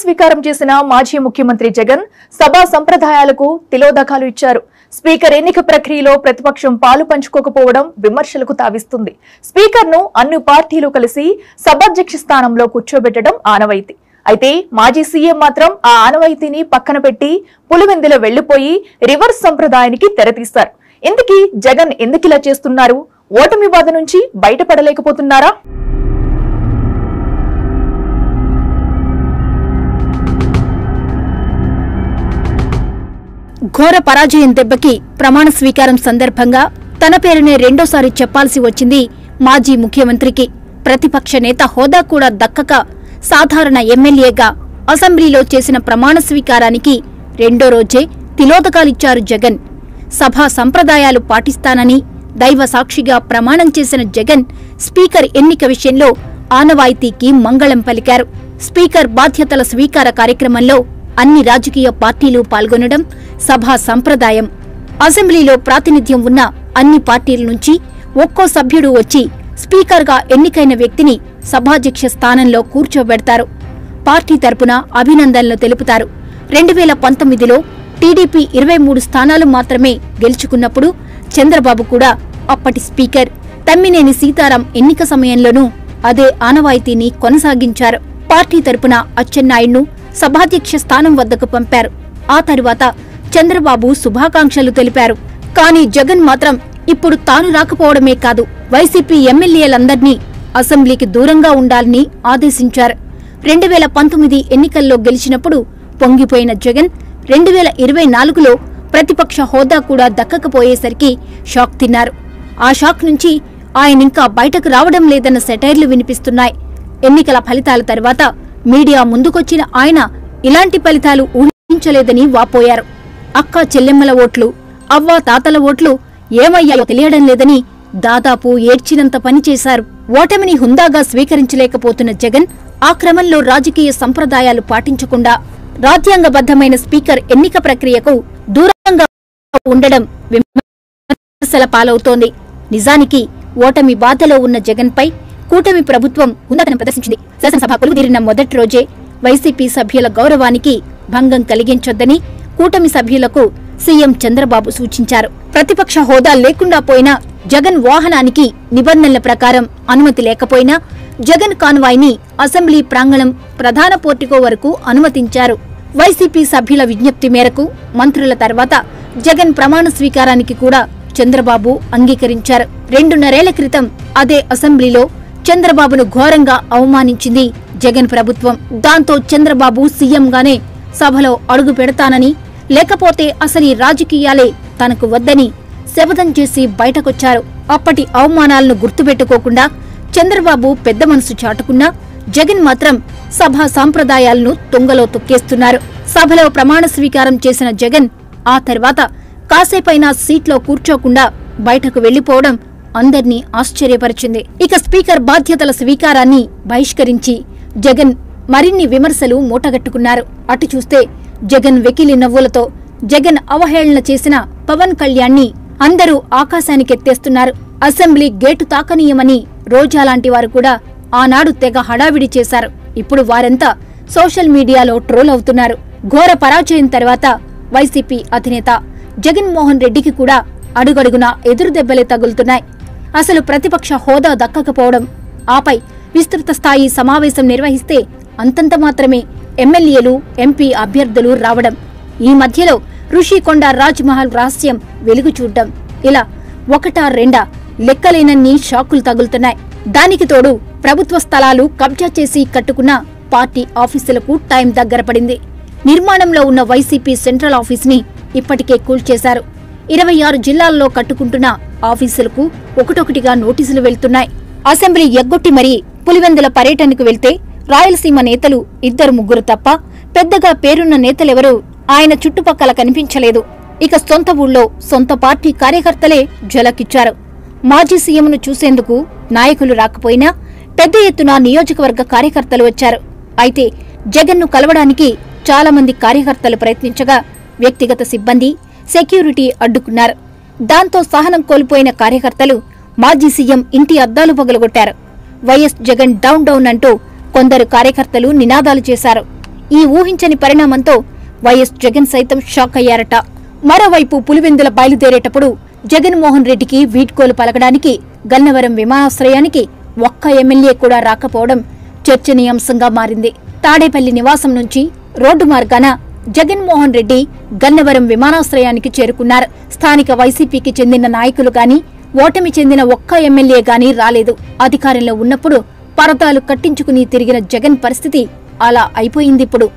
స్వీకారం చేసిన మాజీ ముఖ్యమంత్రి జగన్ సభా సంప్రదాయాలకు తిలోదకాలు ఇచ్చారు. స్పీకర్ ఎన్నిక ప్రక్రియలో ప్రతిపక్షం పాలు పంచుకోకపోవడం విమర్శలకు తావిస్తుంది. స్పీకర్ను అన్ని పార్టీలు కలిసి సభాధ్యక్ష స్థానంలో కూర్చోబెట్టడం ఆనవాయితీ. అయితే మాజీ సీఎం మాత్రం ఆ ఆనవాయితీని పక్కన పెట్టి పులివెందులో వెళ్లిపోయి రివర్స్ సంప్రదాయానికి తెరతీశారు. ఇందుకీ జగన్ ఎందుకిలా చేస్తున్నారు? ఓటమి బాధ నుంచి బయటపడలేకపోతున్నారా? ఘోర పరాజయం దెబ్బకి ప్రమాణ స్వీకారం సందర్భంగా తన పేరునే రెండోసారి చెప్పాల్సి వచ్చింది మాజీ ముఖ్యమంత్రికి. ప్రతిపక్ష నేత హోదా కూడా దక్కక సాధారణ ఎమ్మెల్యేగా అసెంబ్లీలో చేసిన ప్రమాణ స్వీకారానికి రెండో రోజే తిలోదకాలిచ్చారు జగన్. సభా సంప్రదాయాలు పాటిస్తానని దైవ సాక్షిగా ప్రమాణం చేసిన జగన్ స్పీకర్ ఎన్నిక విషయంలో ఆనవాయితీకి మంగళం పలికారు. స్పీకర్ బాధ్యతల స్వీకార కార్యక్రమంలో అన్ని రాజకీయ పార్టీలు పాల్గొనడం సభా సంప్రదాయం. అసెంబ్లీలో ప్రాతినిధ్యం ఉన్న అన్ని పార్టీల నుంచి ఒక్కో సభ్యుడు వచ్చి స్పీకర్గా ఎన్నికైన వ్యక్తిని సభాధ్యక్ష స్థానంలో కూర్చోబెడతారు. పార్టీ తరపున అభినందనలు తెలుపుతారు. 2019లో టీడీపీ 23 స్థానాలు మాత్రమే గెలుచుకున్నప్పుడు చంద్రబాబు కూడా అప్పటి స్పీకర్ తమ్మినేని సీతారాం ఎన్నిక సమయంలోనూ అదే ఆనవాయితీని కొనసాగించారు. పార్టీ తరపున అచ్చెన్నాయుడును సభాధ్యక్ష స్థానం వద్దకు పంపారు. ఆ తరువాత చంద్రబాబు శుభాకాంక్షలు తెలిపారు. కానీ జగన్ మాత్రం ఇప్పుడు తాను రాకపోవడమే కాదు, వైసీపీ ఎమ్మెల్యేలందర్నీ అసెంబ్లీకి దూరంగా ఉండాలని ఆదేశించారు. 2019 ఎన్నికల్లో గెలిచినప్పుడు పొంగిపోయిన జగన్ 2024లో ప్రతిపక్ష హోదా కూడా దక్కకపోయేసరికి షాక్ తిన్నారు. ఆ షాక్ నుంచి ఆయనింకా బయటకు రావడం లేదన్న సెటైర్లు వినిపిస్తున్నాయి. ఎన్నికల ఫలితాల తర్వాత మీడియా ముందుకొచ్చిన ఆయన ఇలాంటి ఫలితాలు ఊహించలేదని వాపోయారు. అక్కా చెల్లెమ్మల ఓట్లు, అవ్వా తాతల ఓట్లు ఏమయ్యాయో తెలియడం లేదని దాదాపు ఏడ్చినంత పనిచేశారు. ఓటమిని హుందాగా స్వీకరించలేకపోతున్న జగన్ ఆ క్రమంలో రాజకీయ సంప్రదాయాలు పాటించకుండా రాజ్యాంగబద్ధమైన స్పీకర్ ఎన్నిక ప్రక్రియకు దూరంగా ఉండడం విమర్శల పాలవుతోంది. నిజానికి ఓటమి బాధలో ఉన్న జగన్పై కూటమి ప్రభుత్వం ఉన్నతనం ప్రదర్శించింది. శాసనసభ కొలువుదీరిన మొదటి రోజే వైసీపీ సభ్యుల గౌరవానికి భంగం కలిగించొద్దని కూటమి సభ్యులకు సీఎం చంద్రబాబు సూచించారు. ప్రతిపక్ష హోదా లేకుండా పోయినా జగన్ వాహనానికి నిబంధనల ప్రకారం అనుమతి లేకపోయినా జగన్ కాన్వాయ్ని అసెంబ్లీ ప్రాంగణం ప్రధాన పోర్టికో వరకు అనుమతించారు. వైసీపీ సభ్యుల విజ్ఞప్తి మేరకు మంత్రుల తర్వాత జగన్ ప్రమాణ స్వీకారానికి కూడా చంద్రబాబు అంగీకరించారు. 2.5 ఏళ్ల క్రితం అదే అసెంబ్లీలో చంద్రబాబును ఘోరంగా అవమానించింది జగన్ ప్రభుత్వం. దాంతో చంద్రబాబు సీఎంగానే సభలో అడుగు పెడతానని, లేకపోతే అసలు ఈ రాజకీయాలే తనకు వద్దని శపథం చేసి బయటకొచ్చారు. అప్పటి అవమానాలను గుర్తుపెట్టుకోకుండా చంద్రబాబు పెద్ద మనసు చాటుకున్నా జగన్ మాత్రం సభా సాంప్రదాయాలను తుంగలో తొక్కేస్తున్నారు. సభలో ప్రమాణ స్వీకారం చేసిన జగన్ ఆ తర్వాత కాసేపైనా సీట్లో కూర్చోకుండా బయటకు వెళ్లిపోవడం అందర్నీ ఆశ్చర్యపరిచింది. ఇక స్పీకర్ బాధ్యతల స్వీకారాన్ని బహిష్కరించి జగన్ మరిన్ని విమర్శలు మూటగట్టుకున్నారు. అటు చూస్తే జగన్ వెకిలి నవ్వులతో జగన్ అవహేళన చేసిన పవన్ కళ్యాణ్ని అందరూ ఆకాశానికెత్తేస్తున్నారు. అసెంబ్లీ గేటు తాకనీయమని రోజాలాంటి వారు కూడా ఆనాడు తెగ హడావిడి చేశారు. ఇప్పుడు వారంతా సోషల్ మీడియాలో ట్రోల్ అవుతున్నారు. ఘోర పరాజయం తర్వాత వైసీపీ అధినేత జగన్మోహన్ రెడ్డికి కూడా అడుగడుగునా ఎదురుదెబ్బలే తగులుతున్నాయి. అసలు ప్రతిపక్ష హోదా దక్కకపోవడం, ఆపై విస్తృత స్థాయి సమావేశం నిర్వహిస్తే అంతంత మాత్రమే ఎమ్మెల్యేలు, ఎంపీ అభ్యర్థులు రావడం, ఈ మధ్యలో ఋషికొండ రాజ్మహల్ రహస్యం వెలుగు చూడ్డం, ఇలా ఒకటా రెండా లెక్కలేనన్ని షాకులు తగులుతున్నాయి. దానికి తోడు ప్రభుత్వ స్థలాలు కబ్జా చేసి కట్టుకున్న పార్టీ ఆఫీసులకు టైం దగ్గర పడింది. నిర్మాణంలో ఉన్న వైసీపీ సెంట్రల్ ఆఫీస్ని ఇప్పటికే కూల్చేశారు. 26 జిల్లాల్లో కట్టుకుంటున్న ఆఫీసులకు ఒకటొకటిగా నోటీసులు వెళ్తున్నాయి. అసెంబ్లీ ఎగ్గొట్టి మరీ పులివెందుల పర్యటనకు వెళ్తే రాయలసీమ నేతలు 2-3 తప్ప పెద్దగా పేరున్న నేతలెవరూ ఆయన చుట్టుపక్కల కనిపించలేదు. ఇక సొంత ఊళ్ళో సొంత పార్టీ కార్యకర్తలే ఝలకిచ్చారు. మాజీ సీఎంను చూసేందుకు నాయకులు రాకపోయినా పెద్ద ఎత్తున నియోజకవర్గ కార్యకర్తలు వచ్చారు. అయితే జగన్ను కలవడానికి చాలా మంది కార్యకర్తలు ప్రయత్నించగా వ్యక్తిగత సిబ్బంది, సెక్యూరిటీ అడ్డుకున్నారు. దాంతో సహనం కోల్పోయిన కార్యకర్తలు మాజీ సీఎం ఇంటి అద్దాలు పగలగొట్టారు. వైఎస్ జగన్ డౌన్ డౌన్ అంటూ కొందరు కార్యకర్తలు నినాదాలు చేశారు. ఈ ఊహించని పరిణామంతో వైఎస్ జగన్ సైతం షాక్ అయ్యారట. మరోవైపు పులివెందుల బయలుదేరేటప్పుడు జగన్మోహన్ రెడ్డికి వీడ్కోలు పలకడానికి గన్నవరం విమానాశ్రయానికి ఒక్క ఎమ్మెల్యే కూడా రాకపోవడం చర్చనీయాంశంగా మారింది. తాడేపల్లి నివాసం నుంచి రోడ్డు మార్గాన జగన్మోహన్ రెడ్డి గన్నవరం విమానాశ్రయానికి చేరుకున్నారు. స్థానిక వైసీపీకి చెందిన నాయకులు గాని, ఓటమి చెందిన ఒక్క ఎమ్మెల్యే గాని రాలేదు. అధికారంలో ఉన్నప్పుడు పరదాలు కట్టించుకుని తిరిగిన జగన్ పరిస్థితి అలా అయిపోయిందిప్పుడు.